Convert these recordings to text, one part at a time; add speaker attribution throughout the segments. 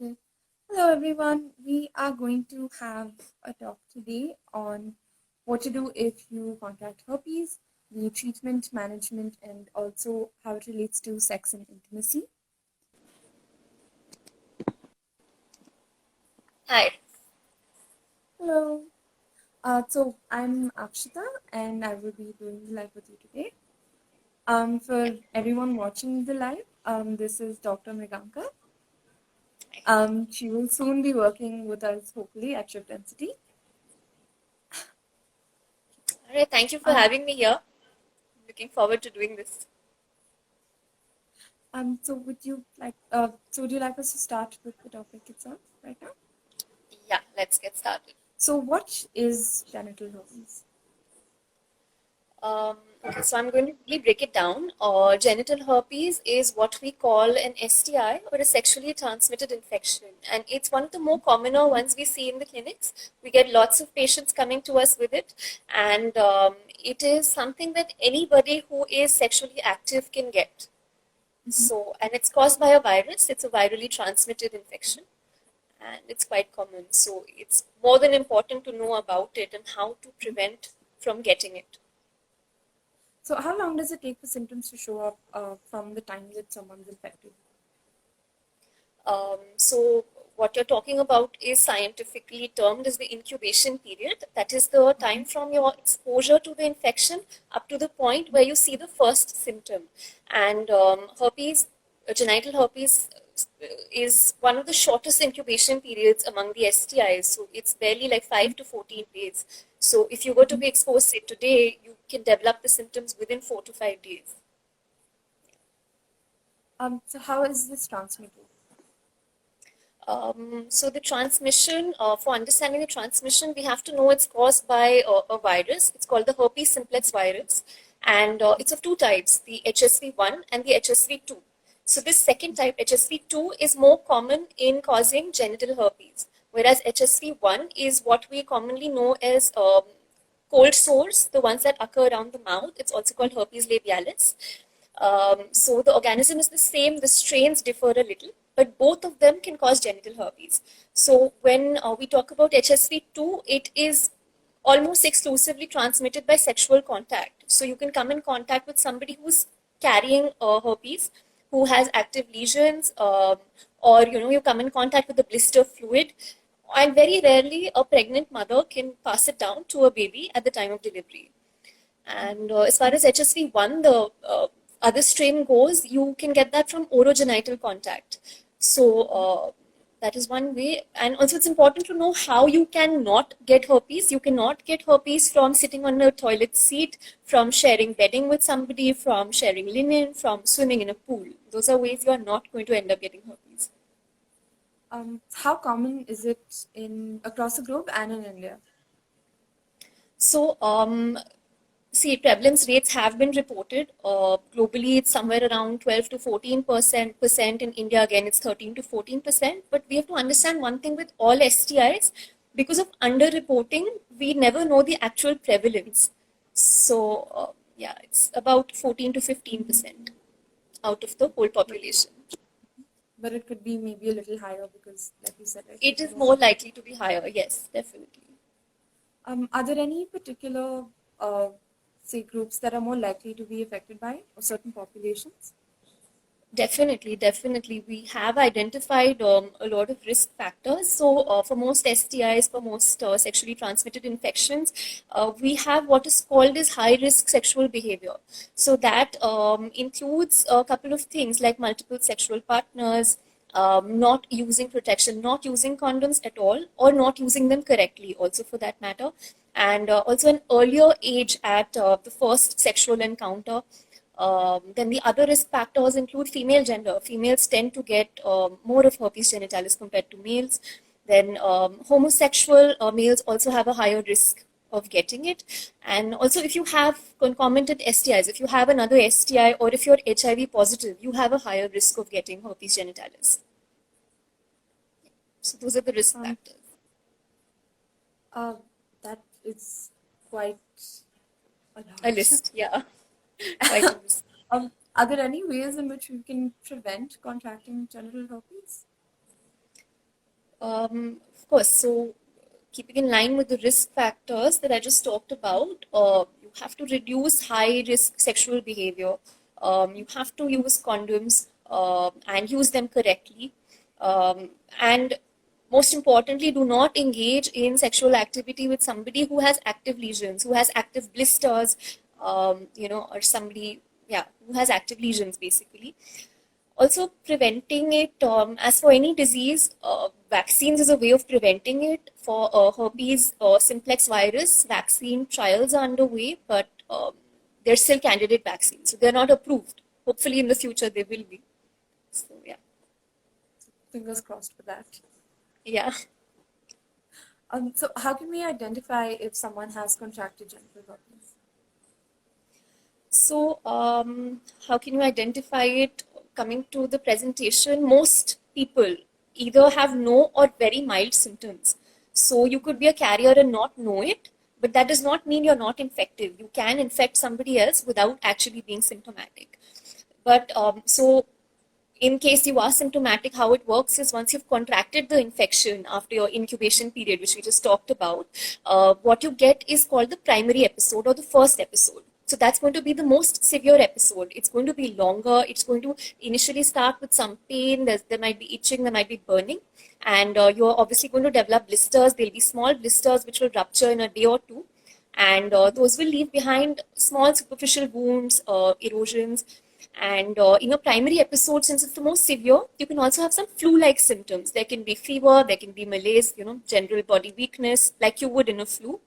Speaker 1: Okay. Hello, everyone. We are going to have a talk today on what to do if you contract herpes, the treatment, management, and also how it relates to sex and intimacy.
Speaker 2: Hi.
Speaker 1: Hello. So I'm Akshita, and I will be doing the live with you today. For everyone watching the live, this is Dr. Mriganka. She will soon be working with us, hopefully, at Shivtensity.
Speaker 2: All right. Thank you for
Speaker 1: Um,
Speaker 2: having me here. Looking forward to doing this.
Speaker 1: So would you like us to start with the topic itself right now?
Speaker 2: Yeah, let's get started.
Speaker 1: So what is genital herpes?
Speaker 2: Okay, so I'm going to really break it down. Genital herpes is what we call an STI or a sexually transmitted infection, and it's one of the more commoner ones we see in the clinics. We get lots of patients coming to us with it, and it is something that anybody who is sexually active can get.
Speaker 1: Mhm.
Speaker 2: And it's caused by a virus. It's a virally transmitted infection, and it's quite common. So it's more than important to know about it and how to prevent from getting it.
Speaker 1: So how long does it take for symptoms to show up from the time that someone's infected?
Speaker 2: So what you're talking about is scientifically termed as the incubation period. That is the time from your exposure to the infection up to the point where you see the first symptom. And genital herpes is one of the shortest incubation periods among the STIs. So it's barely like 5 to 14 days. So if you were to
Speaker 1: Mhm.
Speaker 2: be exposed, say today, you can develop the symptoms within 4 to 5 days.
Speaker 1: So how is this transmitted?
Speaker 2: So the transmission, for understanding the transmission, we have to know it's caused by a virus. It's called the herpes simplex virus, and it's of two types: the HSV1 and the HSV2. So this second type, HSV2, is more common in causing genital herpes, whereas HSV1 is what we commonly know as cold sores, the ones that occur around the mouth. It's also called herpes labialis. So the organism is the same, the strains differ a little, but both of them can cause genital herpes. So when we talk about HSV2, it is almost exclusively transmitted by sexual contact. So you can come in contact with somebody who's carrying herpes, who has active lesions, or you come in contact with the blister fluid, and very rarely a pregnant mother can pass it down to a baby at the time of delivery. And as far as HSV1, the other strain goes, you can get that from orogenital contact. So that is one way. And also, it's important to know how you can not get herpes. You cannot get herpes from sitting on a toilet seat, from sharing bedding with somebody, from sharing linen, from swimming in a pool. Those are ways you are not going to end up getting herpes.
Speaker 1: How common is it in across the globe and in India?
Speaker 2: So, see, prevalence rates have been reported. Globally, it's somewhere around 12 to 14%. In India, again, it's 13 to 14%. But we have to understand one thing with all STIs, because of underreporting, we never know the actual prevalence. So, yeah, it's about 14 to 15% out of the whole
Speaker 1: But,
Speaker 2: population.
Speaker 1: but it could be maybe a little higher because, like you said, right,
Speaker 2: It
Speaker 1: people
Speaker 2: is
Speaker 1: don't
Speaker 2: more
Speaker 1: know.
Speaker 2: likely to be higher. Yes, definitely.
Speaker 1: Are there any particular, uh, say, groups that are more likely to be affected by it, or certain populations?
Speaker 2: Definitely, definitely. We have identified a lot of risk factors. So, for most STIs, for most sexually transmitted infections, we have what is called as high risk sexual behavior. So, that includes a couple of things like multiple sexual partners, not using protection, not using condoms at all, or not using them correctly, also for that matter. And also an earlier age at the first sexual encounter. Then the other risk factors include female gender. Females tend to get more of herpes genitalis compared to males. Then homosexual males also have a higher risk of getting it. And also, if you have concomitant STIs, if you have another STI or if you're HIV positive, you have a higher risk of getting herpes genitalis. So those are the risk
Speaker 1: Um,
Speaker 2: factors.
Speaker 1: uh, that is quite a
Speaker 2: A
Speaker 1: lot.
Speaker 2: list, yeah, quite a list.
Speaker 1: Are there any ways in which we can prevent contracting genital herpes?
Speaker 2: Of course. So, keeping in line with the risk factors that I just talked about, you have to reduce high risk sexual behavior. You have to use condoms and use them correctly. And most importantly, do not engage in sexual activity with somebody who has active lesions, who has active blisters, or somebody, yeah, who has active lesions basically. Also, preventing it, as for any disease, vaccines is a way of preventing it. For herpes or simplex virus, vaccine trials are underway, but they're still candidate vaccines, so they're not approved. Hopefully, in the future, they will be. So, yeah.
Speaker 1: Fingers crossed for that.
Speaker 2: Yeah.
Speaker 1: So how can we identify if someone has contracted genital herpes?
Speaker 2: So, how can you identify it? Coming to the presentation, most people either have no or very mild symptoms. So, you could be a carrier and not know it, but that does not mean you're not infective. You can infect somebody else without actually being symptomatic. But in case you are symptomatic, how it works is once you've contracted the infection after your incubation period, which we just talked about, what you get is called the primary episode or the first episode. So that's going to be the most severe episode. It's going to be longer. It's going to initially start with some pain. There might be itching, there might be burning. And you're obviously going to develop blisters. There'll be small blisters which will rupture in a day or two. And those will leave behind small superficial wounds, erosions, and in a primary episode, since it's the most severe, you can also have some flu-like symptoms. There can be fever, there can be malaise, general body weakness, like you would in a flu.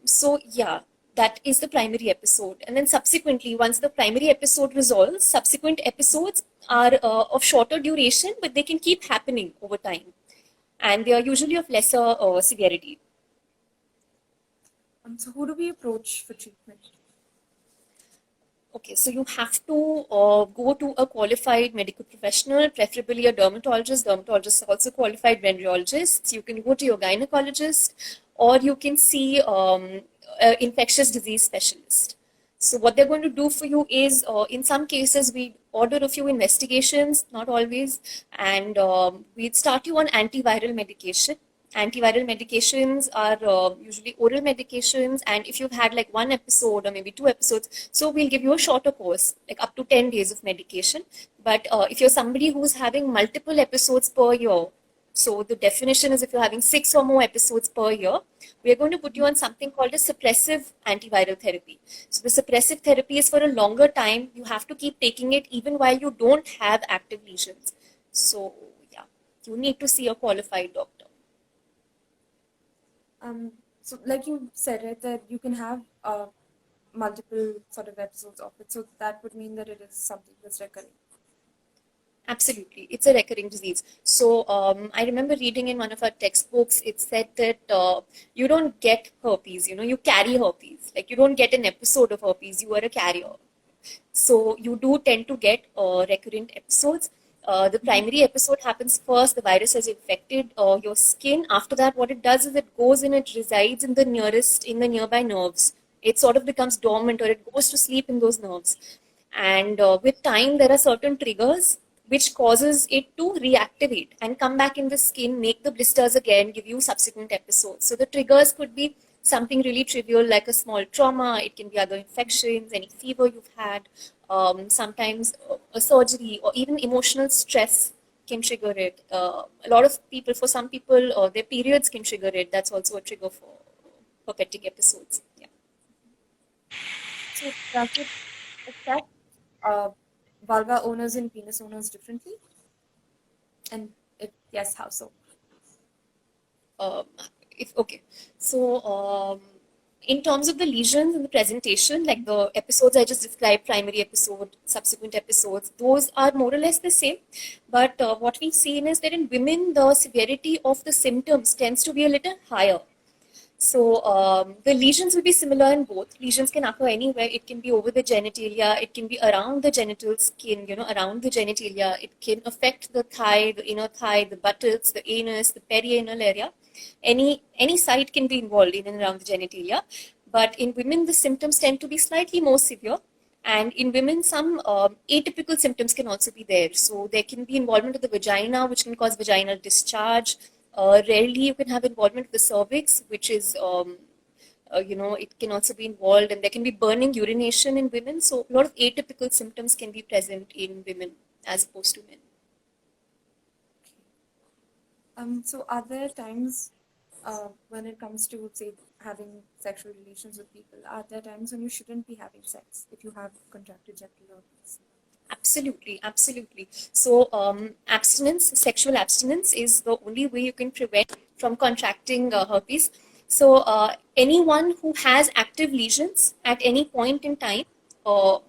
Speaker 2: So yeah, that is the primary episode. And then subsequently, once the primary episode resolves, subsequent episodes are of shorter duration, but they can keep happening over time. And they are usually of lesser severity.
Speaker 1: So who do we approach for treatment?
Speaker 2: Okay, so you have to go to a qualified medical professional, preferably a dermatologist. Dermatologists are also qualified venereologists. You can go to your gynecologist, or you can see an infectious disease specialist. So what they're going to do for you is, in some cases, we order a few investigations, not always, and we'd start you on antiviral medication. Antiviral medications are usually oral medications, and if you've had like one episode or maybe two episodes, so we'll give you a shorter course, like up to 10 days of medication. But if you're somebody who's having multiple episodes per year, so the definition is if you're having 6 or more episodes per year, we're going to put you on something called a suppressive antiviral therapy. So the suppressive therapy is for a longer time. You have to keep taking it even while you don't have active lesions. So yeah, you need to see a qualified doctor.
Speaker 1: So like you said, right, that you can have multiple sort of episodes of it. So that would mean that it is something that's recurring.
Speaker 2: Absolutely. It's a recurring disease. So I remember reading in one of our textbooks, it said that you don't get herpes, you carry herpes. Like you don't get an episode of herpes, you are a carrier. So you do tend to get recurrent episodes. The primary episode happens first, the virus has infected your skin. After that, what it does is it goes and it resides in the nearby nerves. It sort of becomes dormant or it goes to sleep in those nerves. And with time, there are certain triggers which causes it to reactivate and come back in the skin, make the blisters again, give you subsequent episodes. So the triggers could be something really trivial like a small trauma. It can be other infections, any fever you've had, sometimes a surgery, or even emotional stress can trigger it. A lot of people, for some people, their periods can trigger it. That's also a trigger for herpetic episodes. Yeah.
Speaker 1: So does it affect uh, vulva owners and penis owners differently? And if yes, how so?
Speaker 2: um, if okay so in terms of the lesions in the presentation, like the episodes I just described, primary episode, subsequent episodes, those are more or less the same. But what we've seen is that in women the severity of the symptoms tends to be a little higher. So the lesions will be similar in both. Lesions can occur anywhere. It can be over the genitalia. It can be around the genital skin, around the genitalia. It can affect the thigh, the inner thigh, the buttocks, the anus, the perianal area. Any site can be involved in and around the genitalia. But in women, the symptoms tend to be slightly more severe. And in women, some atypical symptoms can also be there. So there can be involvement of the vagina, which can cause vaginal discharge. Rarely you can have involvement of the cervix, which is, it can also be involved, and there can be burning urination in women. So a lot of atypical symptoms can be present in women as opposed to men.
Speaker 1: So are there times when it comes to, say, having sexual relations with people, are there times when you shouldn't be having sex if you have contracted genital herpes?
Speaker 2: Absolutely, absolutely. So, abstinence, sexual abstinence is the only way you can prevent from contracting herpes. So, anyone who has active lesions at any point in time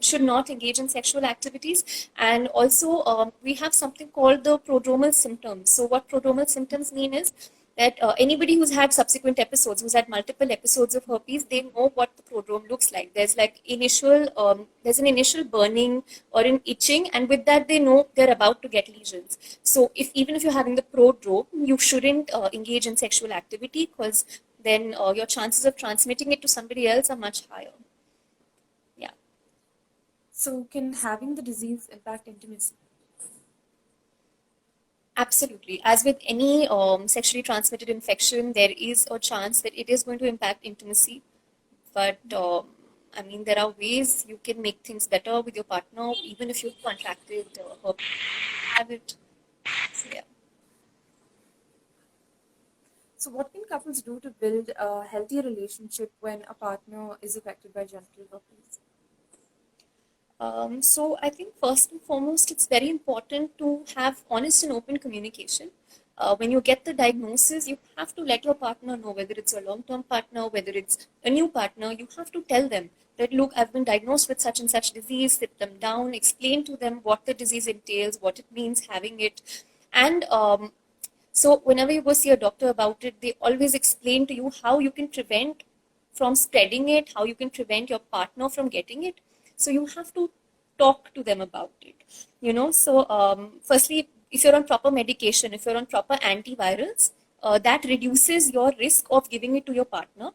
Speaker 2: should not engage in sexual activities. And also, we have something called the prodromal symptoms. So, what prodromal symptoms mean is that anybody who's had subsequent episodes, who's had multiple episodes of herpes, they know what the prodrome looks like. There's like there's an initial burning or an itching, and with that they know they're about to get lesions. So even if you're having the prodrome, you shouldn't engage in sexual activity, because then your chances of transmitting it to somebody else are much higher. Yeah.
Speaker 1: So can having the disease impact intimacy?
Speaker 2: Absolutely. As with any sexually transmitted infection, there is a chance that it is going to impact intimacy. But I mean, there are ways you can make things better with your partner, even if you've contracted herpes. Have it. So, yeah.
Speaker 1: So what can couples do to build a healthy relationship when a partner is affected by genital herpes?
Speaker 2: So I think first and foremost, it's very important to have honest and open communication. When you get the diagnosis, you have to let your partner know, whether it's a long-term partner, whether it's a new partner. You have to tell them that, look, I've been diagnosed with such and such disease. Sit them down, explain to them what the disease entails, what it means having it, and so whenever you go see a doctor about it, they always explain to you how you can prevent from spreading it, how you can prevent your partner from getting it. So you have to talk to them about it. So firstly, if you're on proper medication, if you're on proper antivirals, that reduces your risk of giving it to your partner.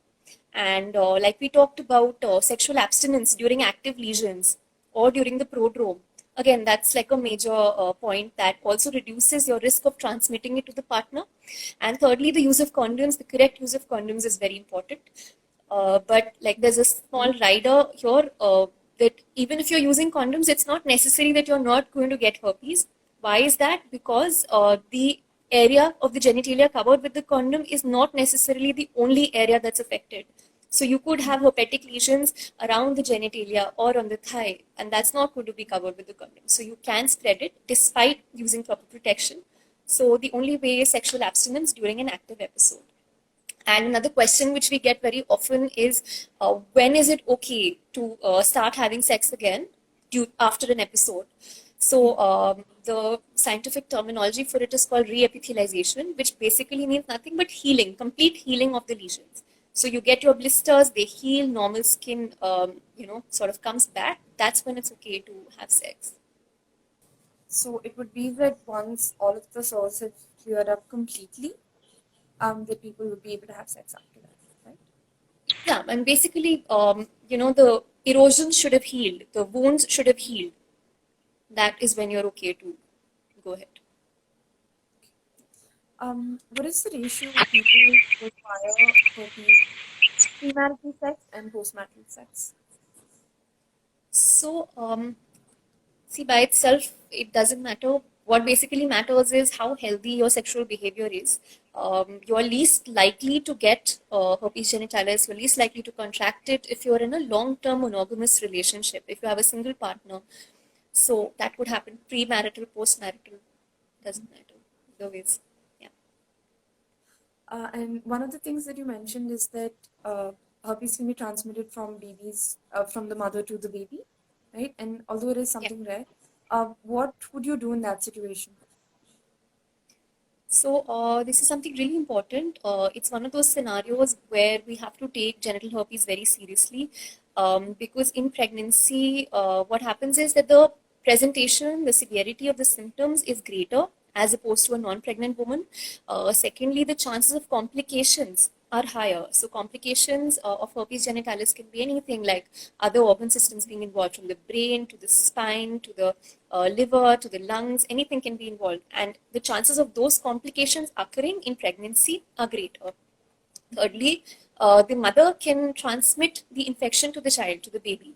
Speaker 2: And like we talked about sexual abstinence during active lesions or during the prodrome, again, that's like a major point that also reduces your risk of transmitting it to the partner. And thirdly, the use of condoms, the correct use of condoms is very important. But like there's a small rider here that even if you're using condoms, it's not necessary that you're not going to get herpes. Why is that? Because the area of the genitalia covered with the condom is not necessarily the only area that's affected. So you could have herpetic lesions around the genitalia or on the thigh, and that's not going to be covered with the condom. So you can spread it despite using proper protection. So the only way is sexual abstinence during an active episode. And another question which we get very often is, when is it okay to start having sex again after an episode? So the scientific terminology for it is called reepithelialization, which basically means nothing but healing, complete healing of the lesions. So you get your blisters, they heal, normal skin, sort of comes back. That's when it's okay to have sex.
Speaker 1: So it would be that once all of the sores have cleared up completely, that people would be able to have sex after that, right?
Speaker 2: Yeah, and basically, the erosion should have healed, the wounds should have healed. That is when you're okay to go ahead.
Speaker 1: What is the ratio of people who require herpes premarital sex and postmarital sex?
Speaker 2: So, see, by itself, it doesn't matter. What basically matters is how healthy your sexual behavior is. You're least likely to get herpes genitalis, you're least likely to contract it if you're in a long-term monogamous relationship, if you have a single partner. So that would happen premarital, postmarital, doesn't matter. Either ways. Yeah.
Speaker 1: And one of the things that you mentioned is that herpes can be transmitted from babies, from the mother to the baby, right? And although it is
Speaker 2: Yeah.
Speaker 1: something rare, what would you do in that situation?
Speaker 2: So this is something really important. It's one of those scenarios where we have to take genital herpes very seriously, because in pregnancy, what happens is that the presentation, the severity of the symptoms is greater as opposed to a non-pregnant woman. Secondly, the chances of complications are higher. So complications of herpes genitalis can be anything like other organ systems being involved, from the brain to the spine to the liver to the lungs. Anything can be involved, and the chances of those complications occurring in pregnancy are greater. Thirdly, the mother can transmit the infection to the child, to the baby.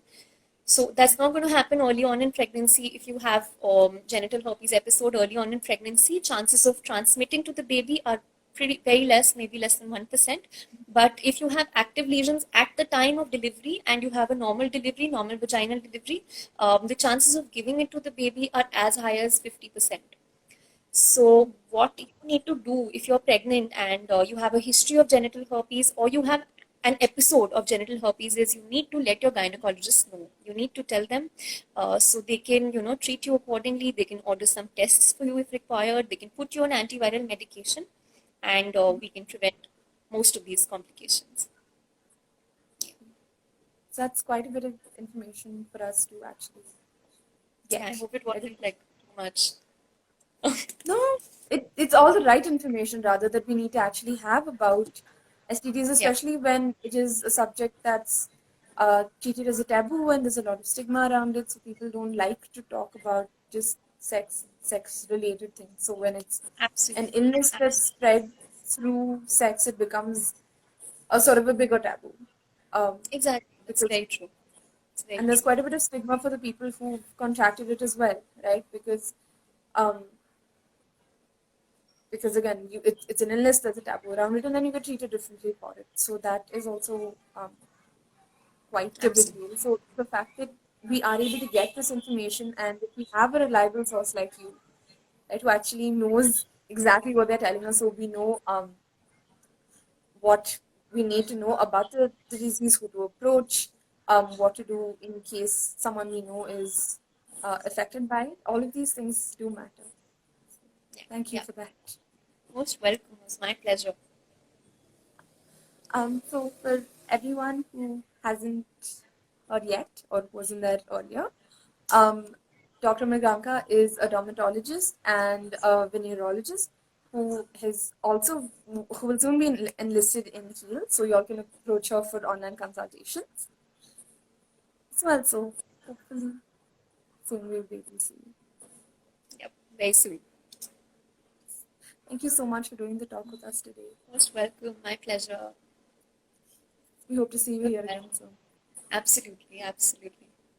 Speaker 2: So that's not going to happen early on in pregnancy. If you have genital herpes episode early on in pregnancy, chances of transmitting to the baby are pretty very less, maybe less than 1%. But if you have active lesions at the time of delivery and you have a normal delivery, normal vaginal delivery, the chances of giving it to the baby are as high as 50%. So, what you need to do if you're pregnant and you have a history of genital herpes, or you have an episode of genital herpes, is you need to let your gynecologist know. You need to tell them, so they can, treat you accordingly. They can order some tests for you if required. They can put you on antiviral medication, and we can prevent most of these complications.
Speaker 1: So that's quite a bit of information for us to actually
Speaker 2: Yeah, I
Speaker 1: get.
Speaker 2: hope it
Speaker 1: I think
Speaker 2: wasn't like too much.
Speaker 1: no, it's all the right information rather that we need to actually have about STDs,
Speaker 2: Yeah,
Speaker 1: especially when it is a subject that's treated as a taboo and there's a lot of stigma around it, so people don't like to talk about just sex related things. So when it's an
Speaker 2: absolutely,
Speaker 1: illness that's
Speaker 2: absolutely,
Speaker 1: spread through sex, it becomes a sort of a bigger taboo. Um,
Speaker 2: exactly. That's
Speaker 1: because
Speaker 2: very true. It's very
Speaker 1: and there's
Speaker 2: true.
Speaker 1: quite a bit of stigma for the people who've contracted it as well, right? Um, because again, it's an illness, there's a taboo around it, and then you get treated differently for it. So that is also quite a big
Speaker 2: Absolutely.
Speaker 1: deal. So the fact that we are able to get this information, and if we have a reliable source like you, right, who actually knows exactly what they're telling us, so we know what we need to know about the disease, who to approach, what to do in case someone we know is affected by it. All of these things do matter.
Speaker 2: Yeah,
Speaker 1: Thank you
Speaker 2: yeah.
Speaker 1: for that.
Speaker 2: Most welcome. It was my pleasure.
Speaker 1: So for everyone who hasn't heard yet or wasn't there earlier, um, Dr. Mriganka is a dermatologist and a venereologist who will soon be enlisted in HEAL. So you all can approach her for online consultations as well. So hopefully soon we'll be able to see you.
Speaker 2: Yep, very soon.
Speaker 1: Thank you so much for doing the talk with us today.
Speaker 2: Most welcome. My pleasure.
Speaker 1: We hope to see you here
Speaker 2: Goodbye.
Speaker 1: again soon.
Speaker 2: Absolutely, absolutely.